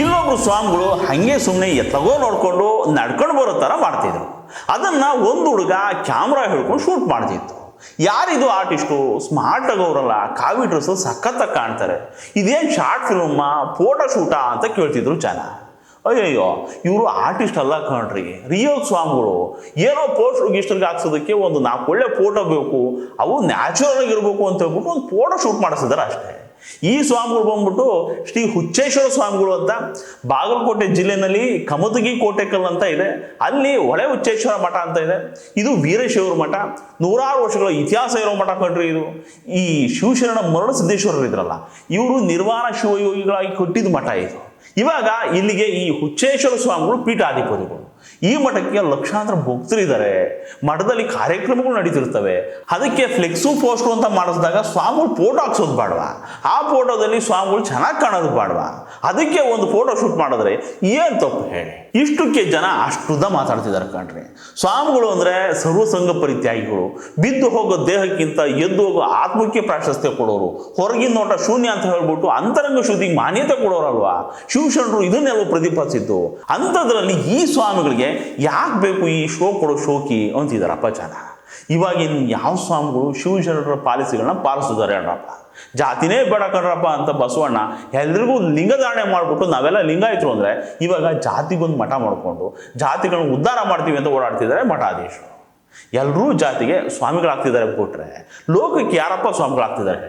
ಇಲ್ಲೊಬ್ರು ಸ್ವಾಮಿಗಳು ಹಾಗೆ ಸುಮ್ಮನೆ ಎತ್ತಗೋ ನೋಡ್ಕೊಂಡು ನಡ್ಕೊಂಡು ಬರೋ ಥರ ಮಾಡ್ತಿದ್ರು. ಅದನ್ನು ಒಂದು ಹುಡುಗ ಕ್ಯಾಮ್ರಾ ಹಿಡ್ಕೊಂಡು ಶೂಟ್ ಮಾಡ್ತಿತ್ತು. ಯಾರಿದು ಆರ್ಟಿಸ್ಟು, ಸ್ಮಾರ್ಟ್ ಆಗೋರಲ್ಲ, ಕಾವಿ ಡ್ರೆಸ್ಸು ಸಖತ್ತಾಗಿ ಕಾಣ್ತಾರೆ, ಇದೇನು ಶಾರ್ಟ್ ಫಿಲ್ಮ ಫೋಟೋ ಶೂಟಾ ಅಂತ ಕೇಳ್ತಿದ್ರು ಜನ. ಅಯ್ಯಯ್ಯೋ, ಇವರು ಆರ್ಟಿಸ್ಟ್ ಅಲ್ಲ ಕಣ್ರಿ, ರಿಯಲ್ ಸ್ವಾಮಿಗಳು. ಏನೋ ಪೋಸ್ಟ್ ಗಿಸ್ಟರ್ಗೆ ಹಾಕ್ಸೋದಕ್ಕೆ ಒಂದು 4 ಒಳ್ಳೆ ಫೋಟೋ ಬೇಕು, ಅವು ನ್ಯಾಚುರಲ್ ಆಗಿರ್ಬೇಕು ಅಂತ ಹೇಳ್ಬಿಟ್ಟು ಒಂದು ಫೋಟೋ ಶೂಟ್ ಮಾಡಿಸಿದಾರೆ ಅಷ್ಟೇ. ಈ ಸ್ವಾಮಿಗಳು ಬಂದ್ಬಿಟ್ಟು ಶ್ರೀ ಹುಚ್ಚೇಶ್ವರ ಸ್ವಾಮಿಗಳು ಅಂತ ಬಾಗಲಕೋಟೆ ಜಿಲ್ಲೆನಲ್ಲಿ ಕಮತಗಿ ಕೋಟೆಕಲ್ ಅಂತ ಇದೆ, ಅಲ್ಲಿ ಹೊಳೆ ಹುಚ್ಚೇಶ್ವರ ಮಠ ಅಂತ ಇದೆ. ಇದು ವೀರಶೈವರ ಮಠ, 100 ವರ್ಷಗಳ ಇತಿಹಾಸ ಇರೋ ಮಠ ಕಣ್ರಿ ಇದು. ಈ ಶಿವಶರಣ ಮರಣ ಸಿದ್ದೇಶ್ವರರು ಇದ್ರಲ್ಲ, ಇವರು ನಿರ್ವಾಣ ಶಿವಯೋಗಿಗಳಾಗಿ ಕಟ್ಟಿದ ಮಠ ಇದು. ಇವಾಗ ಇಲ್ಲಿಗೆ ಈ ಹುಚ್ಚೇಶ್ವರ ಸ್ವಾಮಿಗಳು ಪೀಠಾಧಿಪತಿಗಳು. ಈ ಮಠಕ್ಕೆ ಲಕ್ಷಾಂತರ ಭಕ್ತರಿದ್ದಾರೆ, ಮಠದಲ್ಲಿ ಕಾರ್ಯಕ್ರಮಗಳು ನಡೀತಿರ್ತವೆ. ಅದಕ್ಕೆ ಫ್ಲೆಕ್ಸು ಪೋಸ್ಟು ಅಂತ ಮಾಡಿಸಿದಾಗ ಸ್ವಾಮಿಗಳು ಫೋಟೋ ಹಾಕ್ಸೋದು ಬೇಡವಾ, ಆ ಫೋಟೋದಲ್ಲಿ ಸ್ವಾಮಿಗಳು ಚೆನ್ನಾಗಿ ಕಾಣೋದು ಬೇಡವಾ, ಅದಕ್ಕೆ ಒಂದು ಫೋಟೋ ಶೂಟ್ ಮಾಡಿದ್ರೆ ಏನು ತಪ್ಪು ಹೇಳಿ? ಇಷ್ಟಕ್ಕೆ ಜನ ಅಷ್ಟುದ್ದ ಮಾತಾಡ್ತಿದ್ದಾರೆ ಕಣ್ರಿ. ಸ್ವಾಮಿಗಳು ಅಂದರೆ ಸರ್ವಸಂಗ ಪರಿತ್ಯಾಗಿಗಳು, ಬಿದ್ದು ಹೋಗೋ ದೇಹಕ್ಕಿಂತ ಎದ್ದು ಹೋಗೋ ಆತ್ಮಕ್ಕೆ ಪ್ರಾಶಸ್ತ್ಯ ಕೊಡೋರು, ಹೊರಗಿನ ನೋಟ ಶೂನ್ಯ ಅಂತ ಹೇಳ್ಬಿಟ್ಟು ಅಂತರಂಗ ಶುದ್ಧಿಗೆ ಮಾನ್ಯತೆ ಕೊಡೋರಲ್ವಾ ಶಿವಶರಣರು. ಇದನ್ನೆಲ್ಲ ಪ್ರತಿಪಾದಿಸಿದ್ದು. ಅಂಥದ್ರಲ್ಲಿ ಈ ಸ್ವಾಮಿಗಳಿಗೆ ಯಾಕೆ ಬೇಕು ಈ ಶೋ ಕೊಡೋ ಶೋಕಿ ಅಂತಿದಾರಪ್ಪ ಜನ. ಇವಾಗಿನ ಯಾವ ಸ್ವಾಮಿಗಳು ಶಿವಶರಣರ ಪಾಲಿಸಿಗಳನ್ನ ಪಾಲಿಸಿದ್ದಾರೆ ಅಣ್ರಪ್ಪ. ಜಾತಿನೇ ಬೇಡ ಕಣ್ರಪ್ಪ ಅಂತ ಬಸವಣ್ಣ ಎಲ್ರಿಗೂ ಲಿಂಗಧಾರಣೆ ಮಾಡಿಬಿಟ್ಟು ನಾವೆಲ್ಲ ಲಿಂಗಾಯತರು ಅಂದರೆ ಇವಾಗ ಜಾತಿಗೊಂದು ಮಠ ಮಾಡಿಕೊಂಡು ಜಾತಿಗಳನ್ನ ಉದ್ಧಾರ ಮಾಡ್ತೀವಿ ಅಂತ ಓಡಾಡ್ತಿದ್ದಾರೆ ಮಠಾಧೀಶರು. ಎಲ್ಲರೂ ಜಾತಿಗೆ ಸ್ವಾಮಿಗಳಾಗ್ತಿದ್ದಾರೆ ಬಿಟ್ರೆ ಲೋಕಕ್ಕೆ ಯಾರಪ್ಪ ಸ್ವಾಮಿಗಳಾಗ್ತಿದ್ದಾರೆ?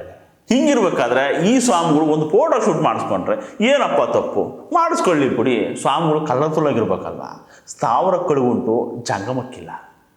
ಹಿಂಗಿರ್ಬೇಕಾದ್ರೆ ಈ ಸ್ವಾಮಿಗಳು ಒಂದು ಫೋಟೋ ಶೂಟ್ ಮಾಡಿಸ್ಕೊಂಡ್ರೆ ಏನಪ್ಪ ತಪ್ಪು? ಮಾಡಿಸ್ಕೊಳ್ಳಿ ಬಿಡಿ. ಸ್ವಾಮಿಗಳು ಕಲ್ಲತುಲಾಗಿರ್ಬೇಕಲ್ವ, ಸ್ಥಾವರ ಕಳುಗುಂಟು ಜಂಗಮಕ್ಕಿಲ್ಲ.